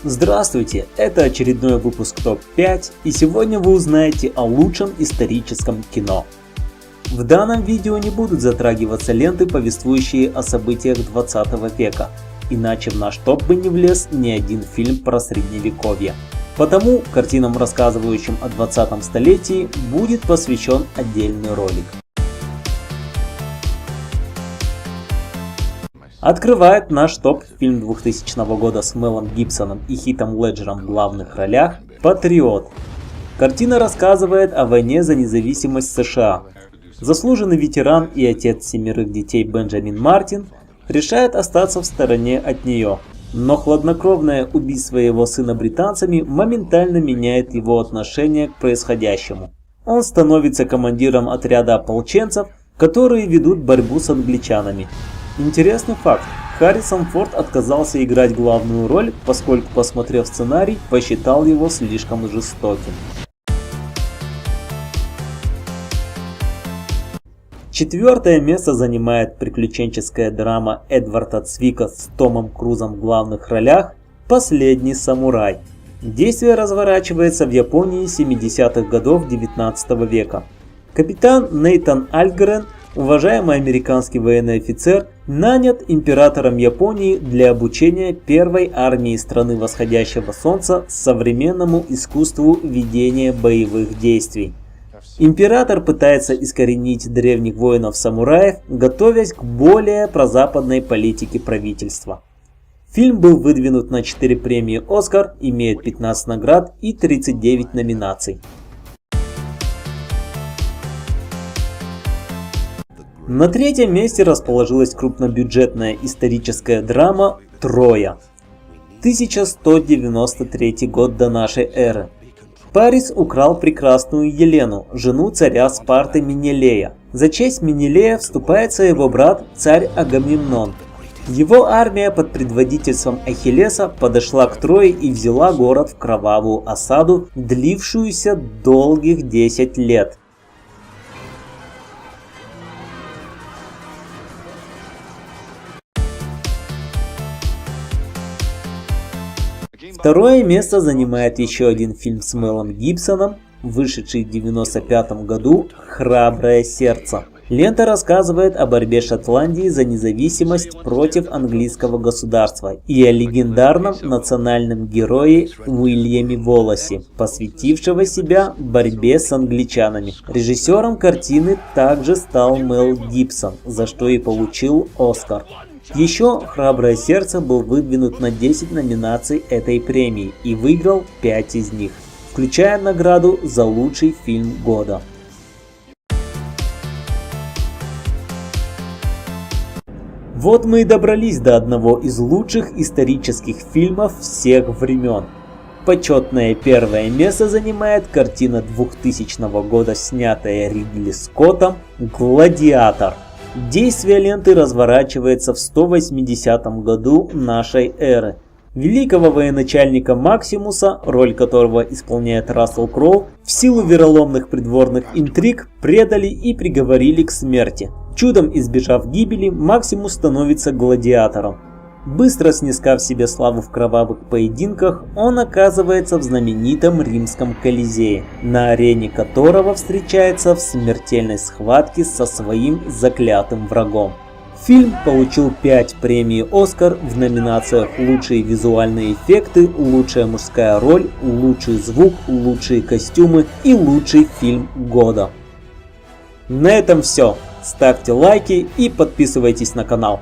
Здравствуйте, это очередной выпуск ТОП-5, и сегодня вы узнаете о лучшем историческом кино. В данном видео не будут затрагиваться ленты, повествующие о событиях 20 века, иначе в наш топ бы не влез ни один фильм про средневековье. Потому картинам, рассказывающим о 20 столетии, будет посвящен отдельный ролик. Открывает наш топ фильм 2000 года с Мелом Гибсоном и Хитом Леджером в главных ролях «Патриот». Картина рассказывает о войне за независимость США. Заслуженный ветеран и отец 7 детей Бенджамин Мартин решает остаться в стороне от нее. Но хладнокровное убийство его сына британцами моментально меняет его отношение к происходящему. Он становится командиром отряда ополченцев, которые ведут борьбу с англичанами. Интересный факт. Харрисон Форд отказался играть главную роль, поскольку, посмотрев сценарий, посчитал его слишком жестоким. Четвертое место занимает приключенческая драма Эдварда Цвика с Томом Крузом в главных ролях «Последний самурай». Действие разворачивается в Японии 70-х годов 19 века. Капитан Нейтан Альтгрен, уважаемый американский военный офицер, нанят императором Японии для обучения первой армии страны восходящего солнца современному искусству ведения боевых действий. Император пытается искоренить древних воинов-самураев, готовясь к более прозападной политике правительства. Фильм был выдвинут на 4 премии «Оскар», имеет 15 наград и 39 номинаций. На третьем месте расположилась крупнобюджетная историческая драма «Троя». 1193 год до нашей эры. Парис украл прекрасную Елену, жену царя Спарты Менелея. За честь Менелея вступается его брат, царь Агамемнон. Его армия под предводительством Ахиллеса подошла к Трое и взяла город в кровавую осаду, длившуюся долгих 10 лет. Второе место занимает еще один фильм с Мелом Гибсоном, вышедший в 1995 году «Храброе сердце». Лента рассказывает о борьбе Шотландии за независимость против английского государства и о легендарном национальном герое Уильяме Воласе, посвятившего себя борьбе с англичанами. Режиссером картины также стал Мел Гибсон, за что и получил Оскар. Еще «Храброе сердце» был выдвинут на 10 номинаций этой премии и выиграл 5 из них, включая награду за лучший фильм года. Вот мы и добрались до одного из лучших исторических фильмов всех времен. Почетное первое место занимает картина 2000 года, снятая Ридли Скоттом, «Гладиатор». Действие ленты разворачивается в 180 году нашей эры. Великого военачальника Максимуса, роль которого исполняет Рассел Кроу, в силу вероломных придворных интриг предали и приговорили к смерти. Чудом избежав гибели, Максимус становится гладиатором. Быстро снискав себе славу в кровавых поединках, он оказывается в знаменитом римском Колизее, на арене которого встречается в смертельной схватке со своим заклятым врагом. Фильм получил 5 премий «Оскар» в номинациях «Лучшие визуальные эффекты», «Лучшая мужская роль», «Лучший звук», «Лучшие костюмы» и «Лучший фильм года». На этом все. Ставьте лайки и подписывайтесь на канал.